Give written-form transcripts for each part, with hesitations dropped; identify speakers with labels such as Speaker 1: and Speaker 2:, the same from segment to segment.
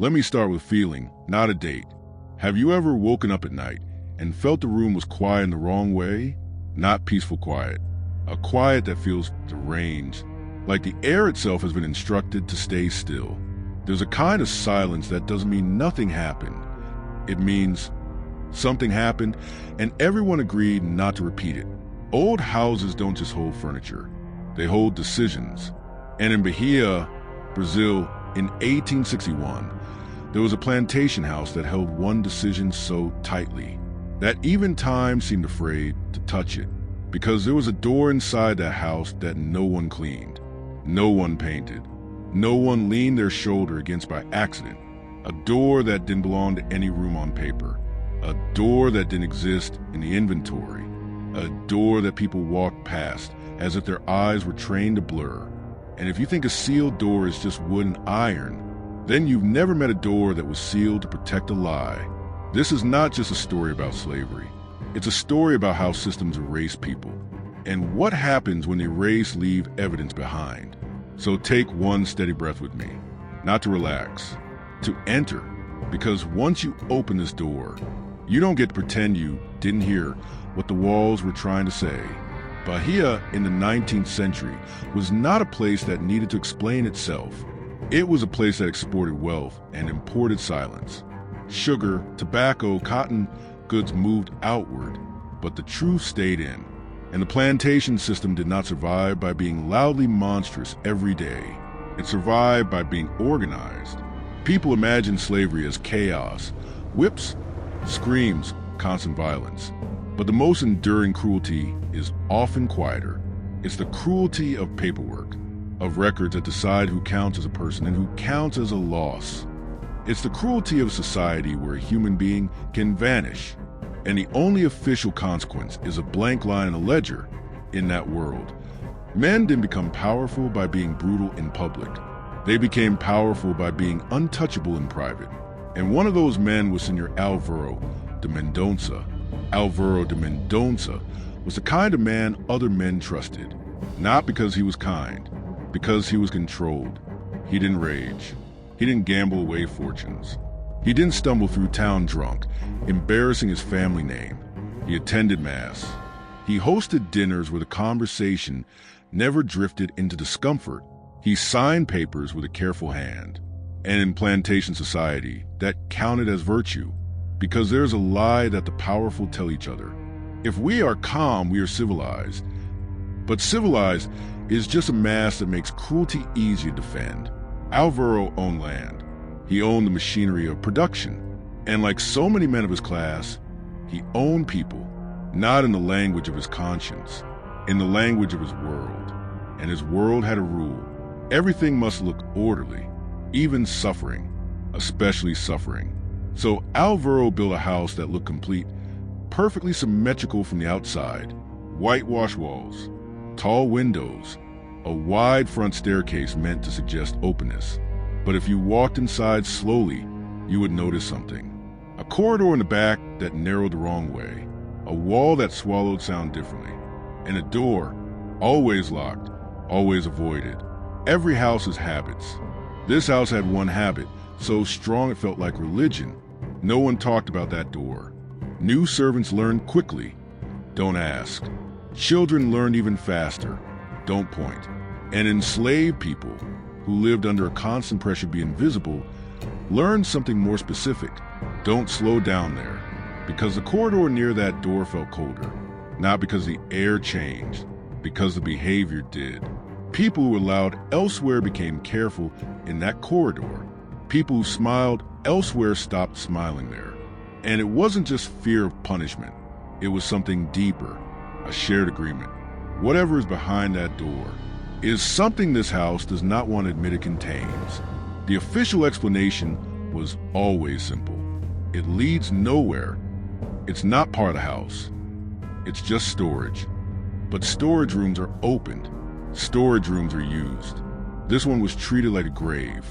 Speaker 1: Let me start with feeling, not a date. Have you ever woken up at night and felt the room was quiet in the wrong way? Not peaceful quiet. A quiet that feels deranged, like the air itself has been instructed to stay still. There's a kind of silence that doesn't mean nothing happened. It means something happened and everyone agreed not to repeat it. Old houses don't just hold furniture, they hold decisions. And in Bahia, Brazil, in 1861, there was a plantation house that held one decision so tightly that even time seemed afraid to touch it, because there was a door inside that house that no one cleaned, no one painted, no one leaned their shoulder against by accident, a door that didn't belong to any room on paper, a door that didn't exist in the inventory, a door that people walked past as if their eyes were trained to blur. And if you think a sealed door is just wood and iron, then you've never met a door that was sealed to protect a lie. This is not just a story about slavery. It's a story about how systems erase people and what happens when the erased leave evidence behind. So take one steady breath with me, not to relax, to enter, because once you open this door, you don't get to pretend you didn't hear what the walls were trying to say. Bahia in the 19th century was not a place that needed to explain itself. It was a place that exported wealth and imported silence. Sugar, tobacco, cotton goods moved outward, but the truth stayed in. And the plantation system did not survive by being loudly monstrous every day. It survived by being organized. People imagine slavery as chaos, whips, screams, constant violence. But the most enduring cruelty is often quieter. It's the cruelty of paperwork, of records that decide who counts as a person and who counts as a loss. It's the cruelty of a society where a human being can vanish, and the only official consequence is a blank line in a ledger. In that world, men didn't become powerful by being brutal in public. They became powerful by being untouchable in private. And one of those men was Senor Alvaro de Mendonça. Alvaro de Mendonça was the kind of man other men trusted, not because he was kind, because he was controlled. He didn't rage. He didn't gamble away fortunes. He didn't stumble through town drunk, embarrassing his family name. He attended mass. He hosted dinners where the conversation never drifted into discomfort. He signed papers with a careful hand. And in plantation society, that counted as virtue, because there's a lie that the powerful tell each other. If we are calm, we are civilized. But civilized is just a mask that makes cruelty easy to defend. Alvaro owned land. He owned the machinery of production. And like so many men of his class, he owned people, not in the language of his conscience, in the language of his world. And his world had a rule. Everything must look orderly, even suffering, especially suffering. So Alvaro built a house that looked complete, perfectly symmetrical from the outside. Whitewashed walls, tall windows, a wide front staircase meant to suggest openness. But if you walked inside slowly, you would notice something. A corridor in the back that narrowed the wrong way, a wall that swallowed sound differently, and a door, always locked, always avoided. Every house has habits. This house had one habit, so strong it felt like religion. No one talked about that door. New servants learned quickly. Don't ask. Children learned even faster. Don't point. And enslaved people, who lived under a constant pressure to be invisible, learned something more specific. Don't slow down there, because the corridor near that door felt colder. Not because the air changed, because the behavior did. People who were loud elsewhere became careful in that corridor. People who smiled elsewhere stopped smiling there. And it wasn't just fear of punishment. It was something deeper, a shared agreement. Whatever is behind that door is something this house does not want to admit it contains. The official explanation was always simple. It leads nowhere. It's not part of the house. It's just storage. But storage rooms are opened. Storage rooms are used. This one was treated like a grave.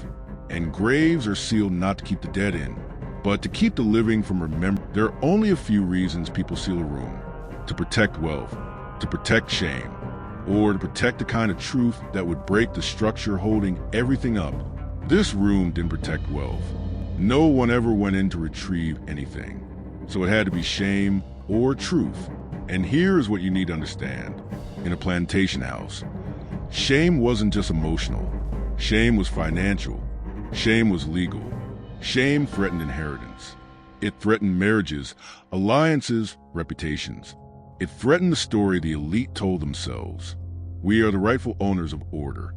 Speaker 1: And graves are sealed not to keep the dead in, but to keep the living from remembering. There are only a few reasons people seal a room. To protect wealth, to protect shame, or to protect the kind of truth that would break the structure holding everything up. This room didn't protect wealth. No one ever went in to retrieve anything. So it had to be shame or truth. And here is what you need to understand. In a plantation house, shame wasn't just emotional. Shame was financial. Shame was legal. Shame threatened inheritance. It threatened marriages, alliances, reputations. It threatened the story the elite told themselves. We are the rightful owners of order.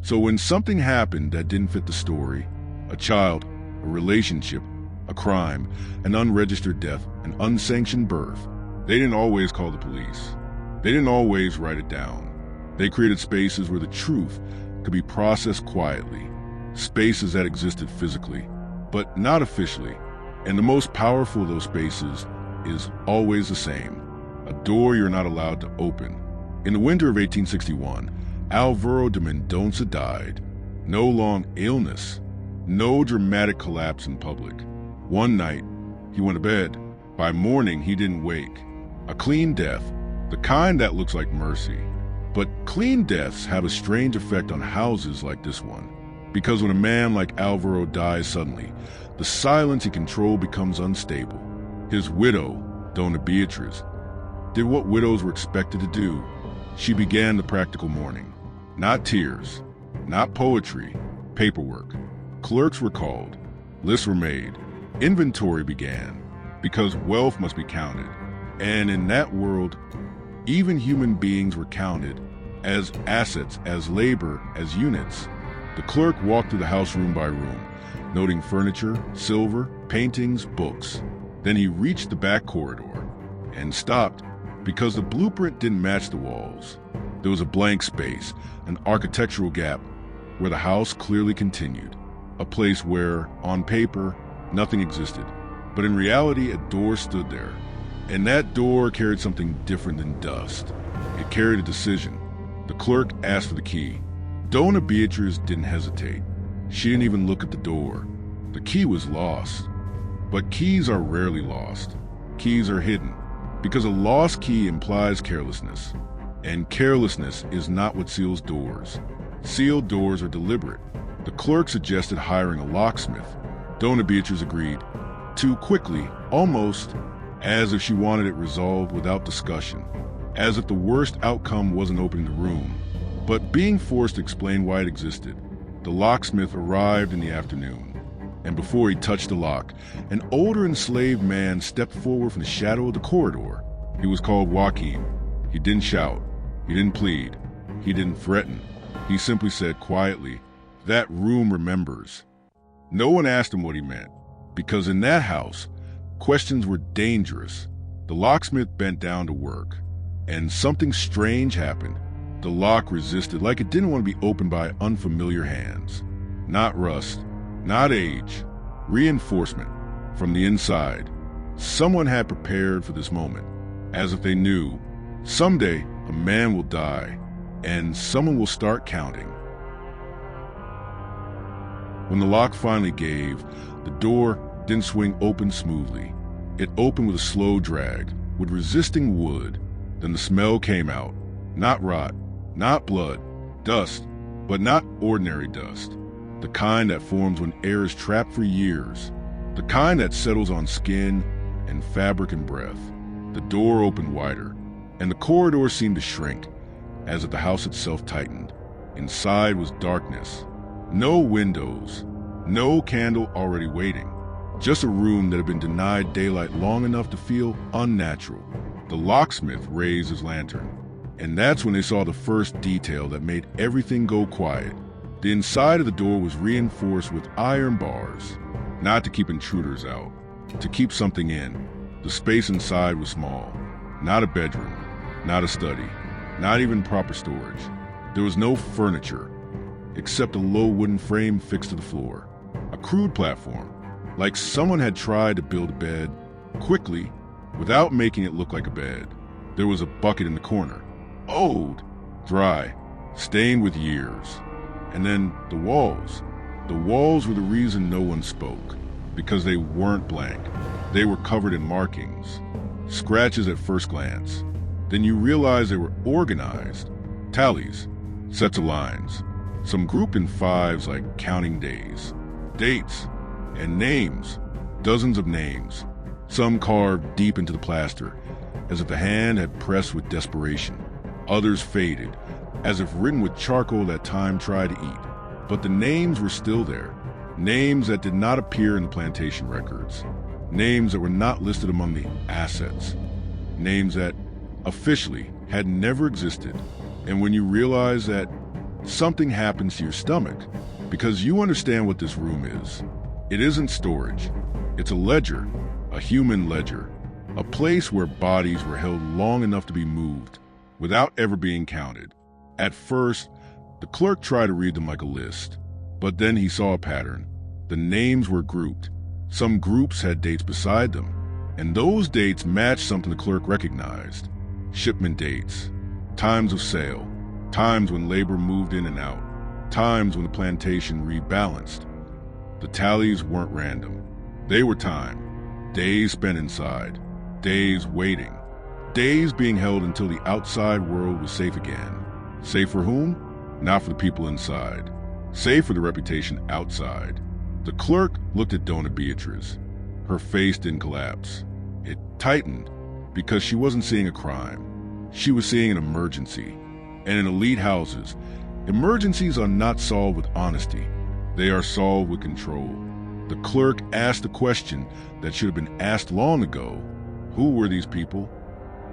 Speaker 1: So when something happened that didn't fit the story, a child, a relationship, a crime, an unregistered death, an unsanctioned birth, they didn't always call the police. They didn't always write it down. They created spaces where the truth could be processed quietly, spaces that existed physically, but not officially. And the most powerful of those spaces is always the same, a door you're not allowed to open. In the winter of 1861, Alvaro de Mendoza died. No long illness, no dramatic collapse in public. One night, he went to bed. By morning, he didn't wake. A clean death, the kind that looks like mercy. But clean deaths have a strange effect on houses like this one. Because when a man like Alvaro dies suddenly, the silence he controlled becomes unstable. His widow, Dona Beatriz, did what widows were expected to do. She began the practical mourning. Not tears, not poetry, paperwork. Clerks were called, lists were made, inventory began, because wealth must be counted. And in that world, even human beings were counted as assets, as labor, as units. The clerk walked through the house room by room, noting furniture, silver, paintings, books. Then he reached the back corridor and stopped because the blueprint didn't match the walls. There was a blank space, an architectural gap where the house clearly continued, a place where, on paper, nothing existed. But in reality, a door stood there, and that door carried something different than dust. It carried a decision. The clerk asked for the key. Dona Beatriz didn't hesitate. She didn't even look at the door. The key was lost. But keys are rarely lost. Keys are hidden, because a lost key implies carelessness. And carelessness is not what seals doors. Sealed doors are deliberate. The clerk suggested hiring a locksmith. Dona Beatriz agreed. Too quickly, almost as if she wanted it resolved without discussion. As if the worst outcome wasn't opening the room, but being forced to explain why it existed. The locksmith arrived in the afternoon, and before he touched the lock, an older enslaved man stepped forward from the shadow of the corridor. He was called Joaquin. He didn't shout. He didn't plead. He didn't threaten. He simply said quietly, "That room remembers." No one asked him what he meant, because in that house, questions were dangerous. The locksmith bent down to work, and something strange happened. The lock resisted, like it didn't want to be opened by unfamiliar hands. Not rust, not age, reinforcement from the inside. Someone had prepared for this moment, as if they knew, someday a man will die, and someone will start counting. When the lock finally gave, the door didn't swing open smoothly. It opened with a slow drag, with resisting wood. Then the smell came out. Not rot, not blood, dust, but not ordinary dust. The kind that forms when air is trapped for years. The kind that settles on skin and fabric and breath. The door opened wider, and the corridor seemed to shrink, as if the house itself tightened. Inside was darkness. No windows, no candle already waiting. Just a room that had been denied daylight long enough to feel unnatural. The locksmith raised his lantern, and that's when they saw the first detail that made everything go quiet. The inside of the door was reinforced with iron bars, not to keep intruders out, to keep something in. The space inside was small, not a bedroom, not a study, not even proper storage. There was no furniture, except a low wooden frame fixed to the floor, a crude platform, like someone had tried to build a bed quickly without making it look like a bed. There was a bucket in the corner, old, dry, stained with years. And then the walls. The walls were the reason no one spoke, because they weren't blank. They were covered in markings, scratches at first glance. Then you realize they were organized, tallies, sets of lines, some grouped in fives like counting days, dates, And names, dozens of names, some carved deep into the plaster, as if the hand had pressed with desperation. Others faded, as if written with charcoal that time tried to eat. But the names were still there. Names that did not appear in the plantation records. Names that were not listed among the assets. Names that, officially, had never existed. And when you realize that, something happens to your stomach, because you understand what this room is. It isn't storage. It's a ledger, a human ledger, a place where bodies were held long enough to be moved, without ever being counted. At first, the clerk tried to read them like a list, but then he saw a pattern. The names were grouped. Some groups had dates beside them, and those dates matched something the clerk recognized. Shipment dates, times of sale, times when labor moved in and out, times when the plantation rebalanced. The tallies weren't random. They were time. Days spent inside, days waiting, days being held until the outside world was safe again. Safe for whom? Not for the people inside. Safe for the reputation outside. The clerk looked at Dona Beatriz. Her face didn't collapse. It tightened because she wasn't seeing a crime. She was seeing an emergency. And in elite houses, emergencies are not solved with honesty. They are solved with control. The clerk asked a question that should have been asked long ago. Who were these people?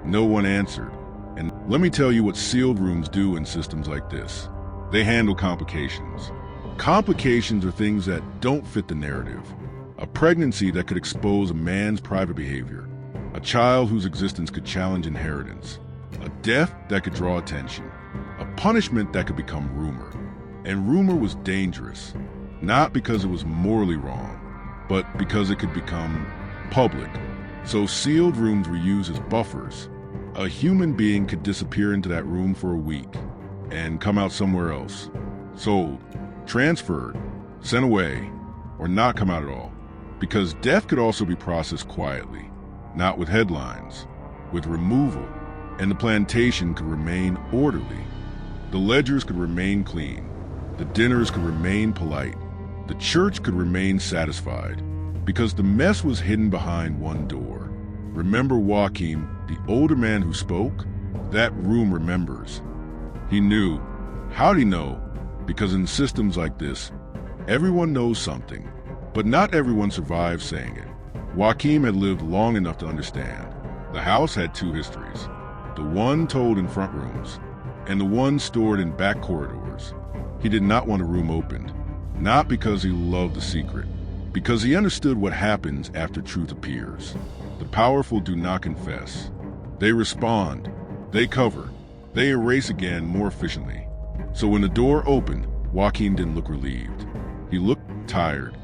Speaker 1: No one answered. And let me tell you what sealed rooms do in systems like this. They handle complications. Complications are things that don't fit the narrative. A pregnancy that could expose a man's private behavior. A child whose existence could challenge inheritance. A death that could draw attention. A punishment that could become rumor. And rumor was dangerous, not because it was morally wrong, but because it could become public. So sealed rooms were used as buffers. A human being could disappear into that room for a week and come out somewhere else. Sold, transferred, sent away, or not come out at all. Because death could also be processed quietly, not with headlines, with removal, and the plantation could remain orderly. The ledgers could remain clean. The dinners could remain polite. The church could remain satisfied, because the mess was hidden behind one door. Remember Joachim, the older man who spoke? That room remembers. He knew. How'd he know? Because in systems like this, everyone knows something, but not everyone survives saying it. Joachim had lived long enough to understand. The house had two histories, the one told in front rooms, and the one stored in back corridors. He did not want a room opened, not because he loved the secret, because he understood what happens after truth appears. The powerful do not confess. They respond, they cover, they erase again more efficiently. So when the door opened, Joachim didn't look relieved. He looked tired,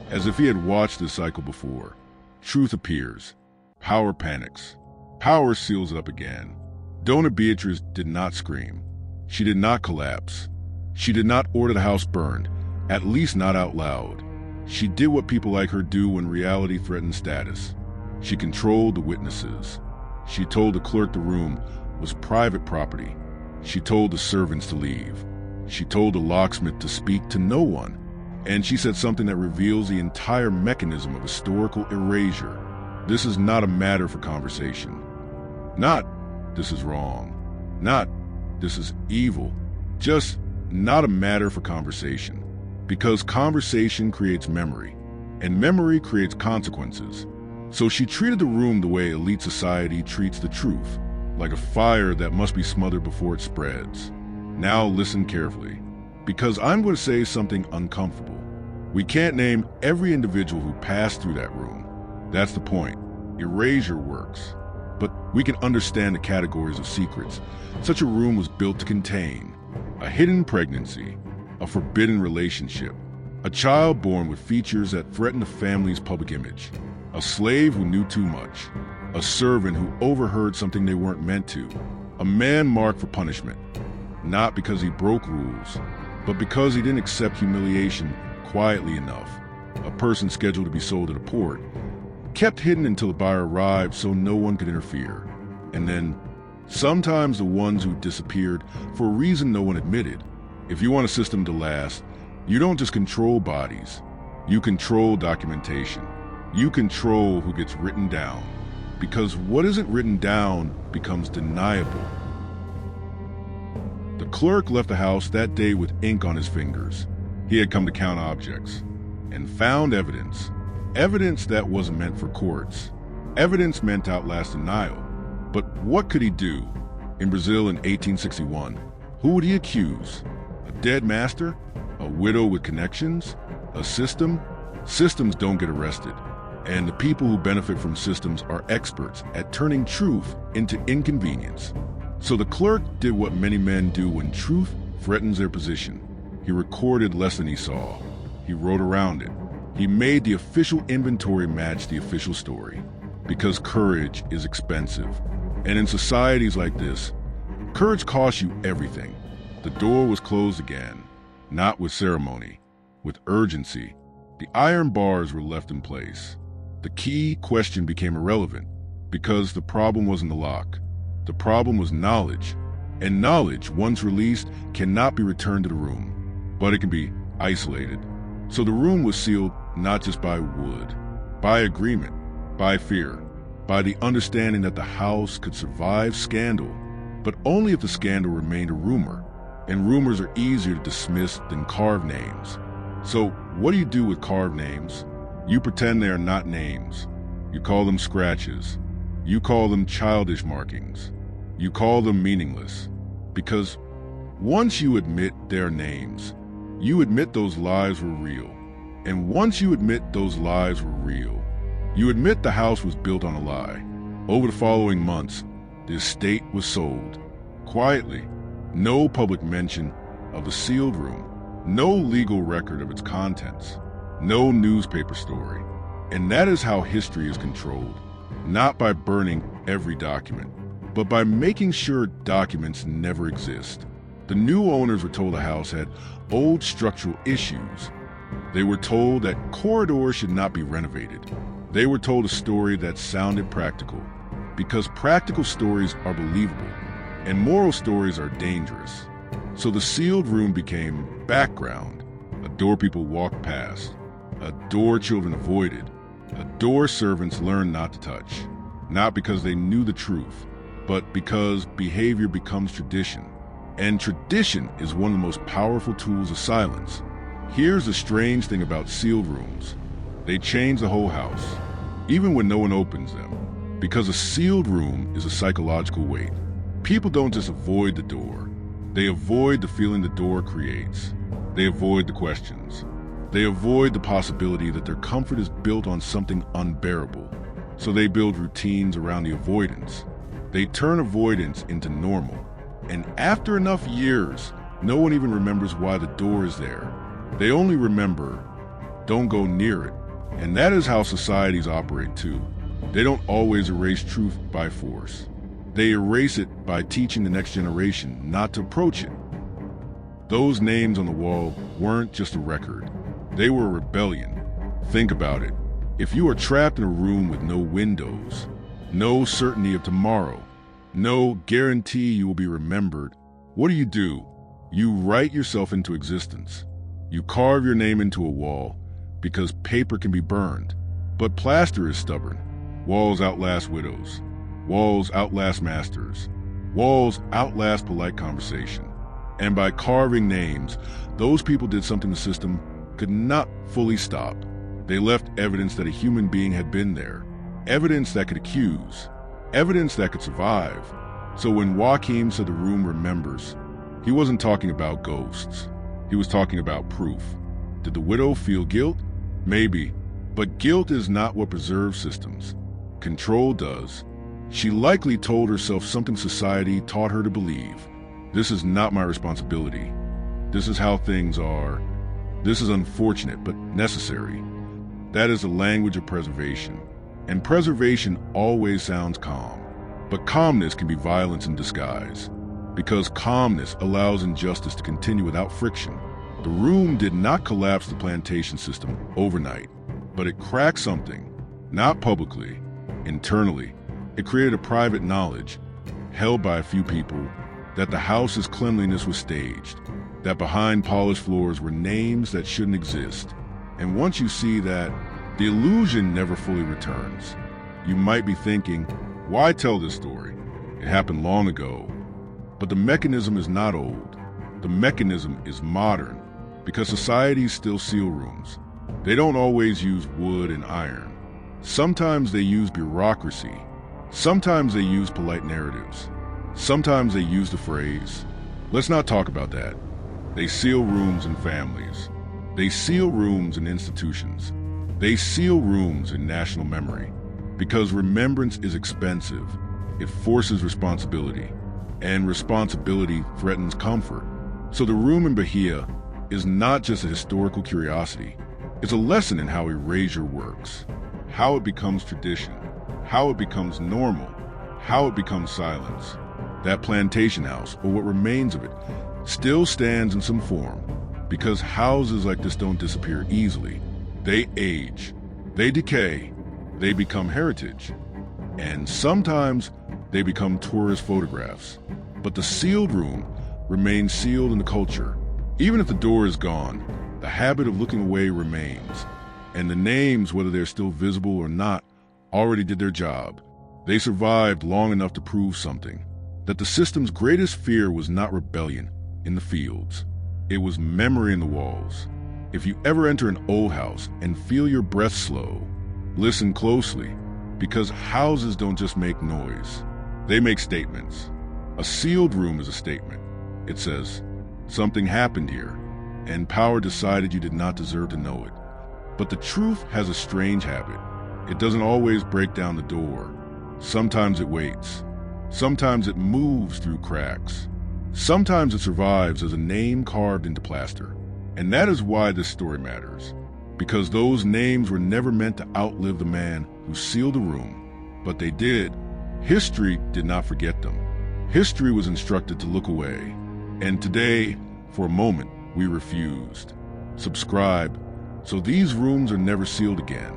Speaker 1: as if he had watched this cycle before. Truth appears. Power panics. Power seals it up again. Dona Beatriz did not scream. She did not collapse. She did not order the house burned, at least not out loud. She did what people like her do when reality threatened status. She controlled the witnesses. She told the clerk the room was private property. She told the servants to leave. She told the locksmith to speak to no one. And she said something that reveals the entire mechanism of historical erasure. This is not a matter for conversation. Not, this is wrong. Not, this is evil. Just not a matter for conversation. Because conversation creates memory, and memory creates consequences. So she treated the room the way elite society treats the truth, like a fire that must be smothered before it spreads. Now listen carefully, because I'm going to say something uncomfortable. We can't name every individual who passed through that room. That's the point. Erasure works. But we can understand the categories of secrets such a room was built to contain. A hidden pregnancy, a forbidden relationship, a child born with features that threaten the family's public image, a slave who knew too much, a servant who overheard something they weren't meant to, a man marked for punishment, not because he broke rules, but because he didn't accept humiliation quietly enough, a person scheduled to be sold at a port, kept hidden until the buyer arrived so no one could interfere, and then sometimes the ones who disappeared for a reason no one admitted. If you want a system to last, you don't just control bodies, You control documentation. You control who gets written down, because what isn't written down becomes deniable. The clerk left the house that day with ink on his fingers. He had come to count objects and found evidence. Evidence that wasn't meant for courts. Evidence meant to outlast denial. But what could he do? In Brazil in 1861, who would he accuse? A dead master? A widow with connections? A system? Systems don't get arrested. And the people who benefit from systems are experts at turning truth into inconvenience. So the clerk did what many men do when truth threatens their position. He recorded less than he saw. He wrote around it. He made the official inventory match the official story. Because courage is expensive. And in societies like this, courage costs you everything. The door was closed again, not with ceremony, with urgency. The iron bars were left in place. The key question became irrelevant because the problem wasn't the lock. The problem was knowledge. And knowledge, once released, cannot be returned to the room, but it can be isolated. So the room was sealed not just by wood, by agreement, by fear, by the understanding that the house could survive scandal, but only if the scandal remained a rumor. And rumors are easier to dismiss than carved names. So what do you do with carved names? You pretend they are not names. You call them scratches. You call them childish markings. You call them meaningless. Because once you admit their names, you admit those lives were real. And once you admit those lives were real, you admit the house was built on a lie. Over the following months, the estate was sold. Quietly, no public mention of the sealed room, no legal record of its contents, no newspaper story. And that is how history is controlled, not by burning every document, but by making sure documents never exist. The new owners were told the house had old structural issues. They were told that corridors should not be renovated. They were told a story that sounded practical, because practical stories are believable, and moral stories are dangerous. So the sealed room became background, a door people walked past, a door children avoided, a door servants learned not to touch, not because they knew the truth, but because behavior becomes tradition. And tradition is one of the most powerful tools of silence. Here's the strange thing about sealed rooms. They change the whole house, even when no one opens them, because a sealed room is a psychological weight. People don't just avoid the door. They avoid the feeling the door creates. They avoid the questions. They avoid the possibility that their comfort is built on something unbearable. So they build routines around the avoidance. They turn avoidance into normal. And after enough years, no one even remembers why the door is there. They only remember, don't go near it. And that is how societies operate too. They don't always erase truth by force. They erase it by teaching the next generation not to approach it. Those names on the wall weren't just a record. They were a rebellion. Think about it. If you are trapped in a room with no windows, no certainty of tomorrow, no guarantee you will be remembered, what do? You write yourself into existence. You carve your name into a wall because paper can be burned, but plaster is stubborn. Walls outlast widows. Walls outlast masters. Walls outlast polite conversation. And by carving names, those people did something the system could not fully stop. They left evidence that a human being had been there. Evidence that could accuse. Evidence that could survive. So when Joaquim said the room remembers, he wasn't talking about ghosts. He was talking about proof. Did the widow feel guilt? Maybe. But guilt is not what preserves systems. Control does. She likely told herself something society taught her to believe. This is not my responsibility. This is how things are. This is unfortunate, but necessary. That is the language of preservation. And preservation always sounds calm. But calmness can be violence in disguise. Because calmness allows injustice to continue without friction. The room did not collapse the plantation system overnight, but it cracked something, not publicly, internally. It created a private knowledge, held by a few people, that the house's cleanliness was staged, that behind polished floors were names that shouldn't exist, And once you see that, the illusion never fully returns. You might be thinking, why tell this story? It happened long ago. But the mechanism is not old. The mechanism is modern, because societies still seal rooms. They don't always use wood and iron. Sometimes they use bureaucracy. Sometimes they use polite narratives. Sometimes they use the phrase, let's not talk about that. They seal rooms in families. They seal rooms in institutions. They seal rooms in national memory. Because remembrance is expensive. It forces responsibility. And responsibility threatens comfort. So the room in Bahia is not just a historical curiosity. It's a lesson in how erasure works, how it becomes tradition, how it becomes normal, how it becomes silence. That plantation house, or what remains of it, still stands in some form, because houses like this don't disappear easily. They age, they decay, they become heritage, and sometimes they become tourist photographs. But the sealed room remains sealed in the culture. Even if the door is gone, the habit of looking away remains, and the names, whether they're still visible or not, already did their job. They survived long enough to prove something, that the system's greatest fear was not rebellion in the fields. It was memory in the walls. If you ever enter an old house and feel your breath slow, listen closely, because houses don't just make noise. They make statements. A sealed room is a statement. It says, something happened here, and power decided you did not deserve to know it. But the truth has a strange habit. It doesn't always break down the door. Sometimes it waits. Sometimes it moves through cracks. Sometimes it survives as a name carved into plaster. And that is why this story matters. Because those names were never meant to outlive the man who sealed the room. But they did. History did not forget them. History was instructed to look away. And today, for a moment, we refused. Subscribe, so these rooms are never sealed again.